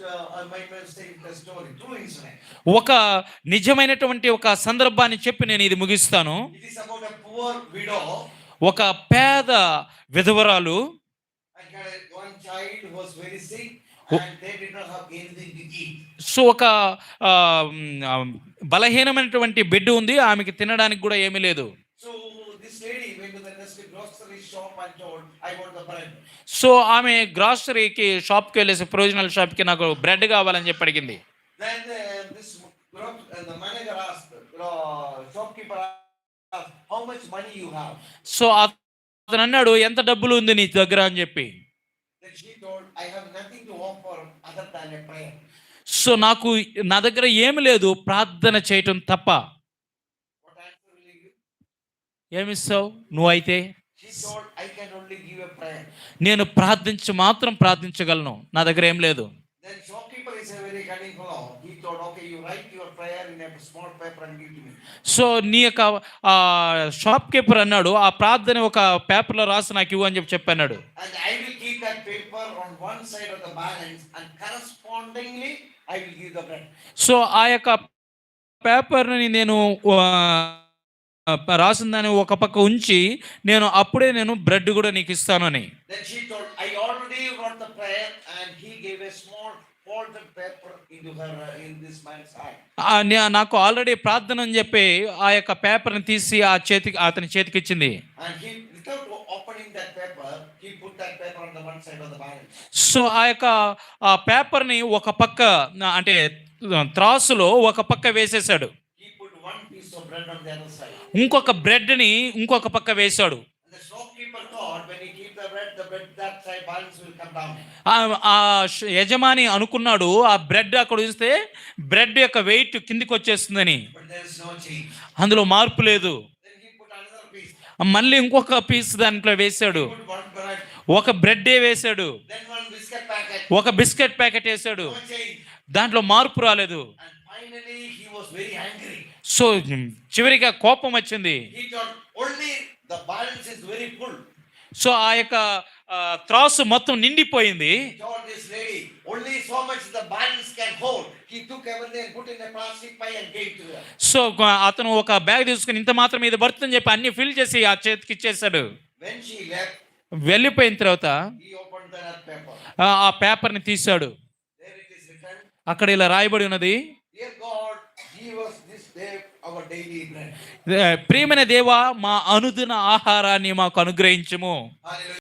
I might well say the story, true incident. ఒక నిజమైనటువంటి ఒక సందర్భాన్ని చెప్పి నేను ఇది ముగిస్తాను. It is about a poor widow. ఒక పేద విధవరాలు. And had one child who was very sick, and they did not have anything to eat. So ఒక బలహీనమైనటువంటి బిడ్డ ఉంది, ఆమెకి తినడానికి కూడా ఏమీ లేదు. So this lady went to the next grocery shop and told, I want the bread. So ఆమె గ్రాసరీకి షాప్కి వెళ్ళేసి ప్రొవిజనల్ షాప్కి నాకు బ్రెడ్ కావాలని చెప్పి అడిగింది. Then the manager asked, shopkeeper asked, how much money you have? So అతను అన్నాడు, ఎంత డబ్బులు ఉంది నీ దగ్గర అని చెప్పి. Then she told, I have nothing to offer other than a prayer. So నా దగ్గర ఏమి లేదు ప్రార్థన చేయటం తప్ప. What answer will you give? ఏమిస్తావు నువ్వైతే? She told, I can only give a prayer. నేను ప్రార్థించగలను, నా దగ్గర ఏం లేదు. Then shopkeeper is a very cunning fellow. He told, okay, you write your prayer in a small paper and give to me. So నీ యొక్క shop keeper అన్నాడు, ఆ ప్రార్థన ఒక పేపర్లో రాసి నాకు ఇవ్వు అని చెప్పన్నాడు. And I will keep that paper on one side of the balance, and correspondingly I will give the bread. So ఆ యొక్క పేపర్ని నేను రాసిన దాన్ని ఒక పక్క ఉంచి అప్పుడే నేను బ్రెడ్ కూడా నీకు ఇస్తాను అని. Then she told, I already wrote the prayer, and he gave a small folded paper into her in this man's hand. నాకు ఆల్రెడీ ప్రార్థన అని చెప్పి ఆ యొక్క పేపర్ని తీసి అతని చేతికి ఇచ్చింది. And he, without opening that paper, he put that paper on the one side of the balance. So ఆ యొక్క పేపర్ని ఒక పక్క అంటే త్రాసులో ఒక పక్క వేసేసాడు. He put one piece of bread on the other side. ఇంకొక బ్రెడ్ని ఇంకొక పక్క వేశాడు. And the shopkeeper thought, when he keep the bread that side balance will come down. ఆ యజమాని అనుకున్నాడు, ఆ బ్రెడ్ అక్కడ చూస్తే బ్రెడ్ యొక్క వెయిట్ కిందికి వచ్చేస్తుందని. But there is no change. అందులో మార్పు లేదు. Then he put another piece. మళ్ళీ ఇంకొక పీస్ దాంట్లో వేశాడు. He put one bread. ఒక బ్రెడ్డే వేశాడు. Then one biscuit packet. ఒక బిస్కెట్ ప్యాకెట్ వేశాడు. No change. దాంట్లో మార్పు రాలేదు. And finally he was very angry. So చివరిగా కోపం వచ్చింది. He thought, only the balance is very full. So ఆ యొక్క త్రాసు మొత్తం నిండిపోయింది. He told this lady, only so much the balance can hold. He took everything and put in a plastic pie and gave to her. So అతను ఒక bag తీసుకుని ఇంత మాత్రం ఇది బర్త్ చెప్పి అన్ని ఫిల్ చేసి ఆ చేతికి ఇచ్చేసాడు. When she left, వెళ్ళిపోయిన తర్వాత he opened that paper. ఆ పేపర్ని తీశాడు. There it is written, అక్కడ ఇలా రాయబడి ఉన్నది, dear God, give us this day our daily bread. ప్రియమైన దేవా, మా అనుదిన ఆహారాన్ని మాకు అనుగ్రహించుము. Hallelujah.